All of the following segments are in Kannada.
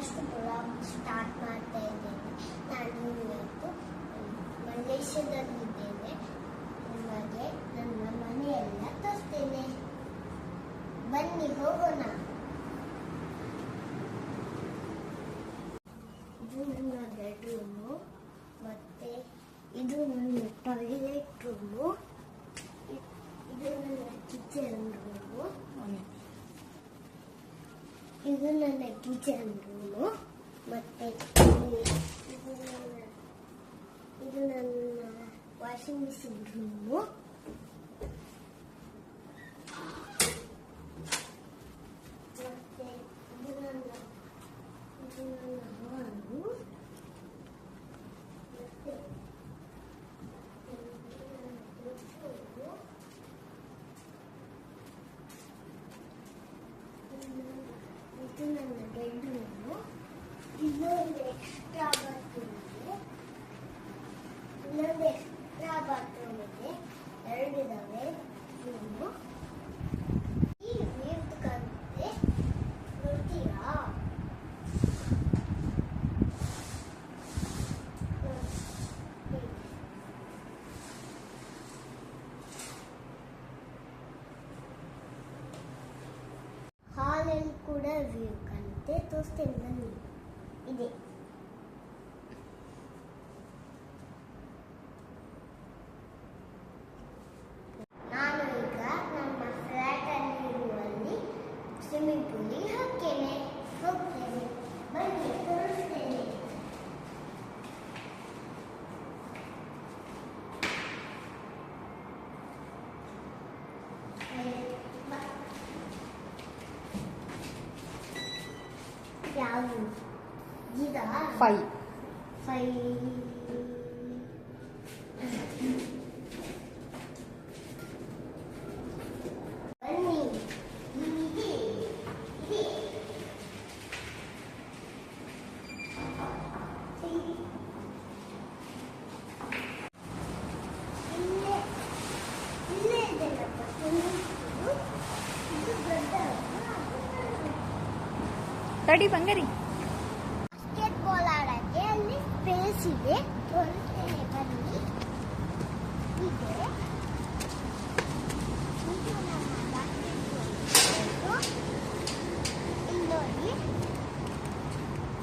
ಫಸ್ಟ್ ಬ್ಲಾಗ್ ಸ್ಟಾರ್ಟ್ ಮಾಡ್ತಾ ಇದ್ದೇನೆ. ನಾನು ಇವತ್ತು ಮಲೇಷ್ಯಾದಲ್ಲಿದ್ದೇನೆ. ನಿಮಗೆ ನನ್ನ ಮನೆಯೆಲ್ಲ ತೋರಿಸ್ತೇನೆ. ಬನ್ನಿ ಹೋಗೋಣ. ಇದು ನನ್ನ ಬೆಡ್ರೂಮು, ಮತ್ತೆ ಇದು ನನ್ನ ಟಾಯ್ಲೆಟ್ ರೂಮು, ಇದು ನನ್ನ ಕಿಚನ್ ರೂಮು, ಇದು ನನ್ನ ಕಿಚನ್ ರೂಮು, ಮತ್ತೆ ಇದು ನನ್ನ ವಾಷಿಂಗ್ ಮಿಷಿನ್ ರೂಮು, ಮತ್ತೆ ಇದು ನನ್ನ ಹಾಲು, ಮತ್ತೆ ಇದು ನನ್ನ ಬೆಡ್ರೂಮು. ಇನ್ನೊಂದು ಎಕ್ಸ್ಟ್ರಾ ಬಾತ್ರೂಮ್ ಇದೆ, ಎರಡಿದಾವೆ ರೂಮು. ಈ ವೀವ್ದು ಕಂತೆ ನೋಡ್ತೀರಾ? ಹಾಲಲ್ಲಿ ಕೂಡ ವ್ಯೂ ಕಾಣುತ್ತೆ, ತೋರಿಸ್ತೇನೆ ಬನ್ನಿ. ಇದೆ ನಾನು ಈಗ ನಮ್ಮ ಫ್ಲಾಟ್ ಅಲ್ಲಿ ಇರುವಲ್ಲಿ ಸ್ವಿಮ್ಮಿಂಗ್ ಪೂಲಿಗೆ ಹೋಗ್ತೇನೆ. ಬನ್ನಿ ತೋರಿಸ್ತೇನೆ. ಯಾವುದು? ಇದಾ? 5 ಬನ್ನಿ. ಇಲ್ಲೇ ಇದೆಯಲ್ಲಪ್ಪ ಇದು ದೊಡ್ಡ ತಡಿ ಬಂಗಾರಿ. ಬಾಸ್ಕೆಟ್ ಬಾಲ್ ಆಡಕ್ಕೆ ಅಲ್ಲಿ ಸ್ಪೇಸ್ ಇದೆ, ತೋರಿಸ್ತೇನೆ ಬನ್ನಿ. ಇದೆ ಇದು ನಮ್ಮ ಬಾಸ್ಕೆಟ್ ಬಾಲ್. ಇಲ್ಲಿ ನೋಡಿ,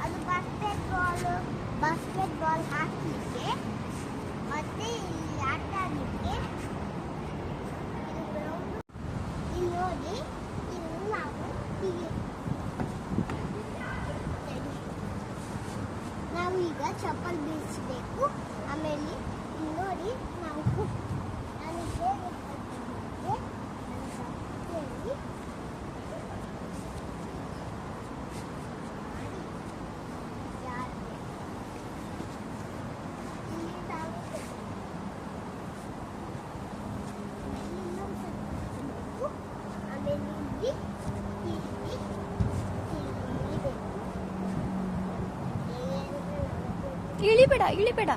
ಅದು ಬಾಸ್ಕೆಟ್ ಬಾಲ್ ಹಾಕಲಿಕ್ಕೆ, ಮತ್ತೆ ಇಲ್ಲಿ ಆಟ ಆಡಲಿಕ್ಕೆ. ಇದು ಗ್ರೌಂಡ್. ಇಲ್ಲಿ ನೋಡಿ, ಇಲ್ಲಿ ನಾವು ನಾವು ಈಗ ಚಪ್ಪಲ್ ಬೀಳಿಸಬೇಕು. ಆಮೇಲೆ ನೋಡಿ, ನಾವು ನನಗೆ ಇಳಿಬೇಡ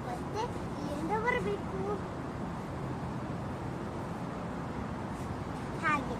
ಮತ್ತೆ ಇಲ್ಲಿಂದ ಬರಬೇಕು. ಹಾಗೆ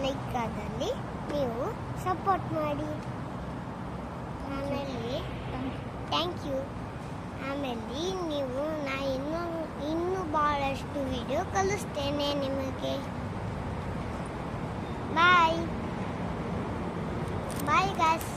ಲೈಕ್ ಆದಲ್ಲಿ ನೀವು ಸಪೋರ್ಟ್ ಮಾಡಿ. ಆಮೇಲೆ ಥ್ಯಾಂಕ್ ಯು. ಆಮೇಲೆ ನೀವು ನಾ ಇನ್ನೂ ಭಾಳಷ್ಟು ವಿಡಿಯೋ ಕಲಿಸ್ತೇನೆ ನಿಮಗೆ. ಬಾಯ್ ಬಾಯ್ ಗಾಯ್ಸ್.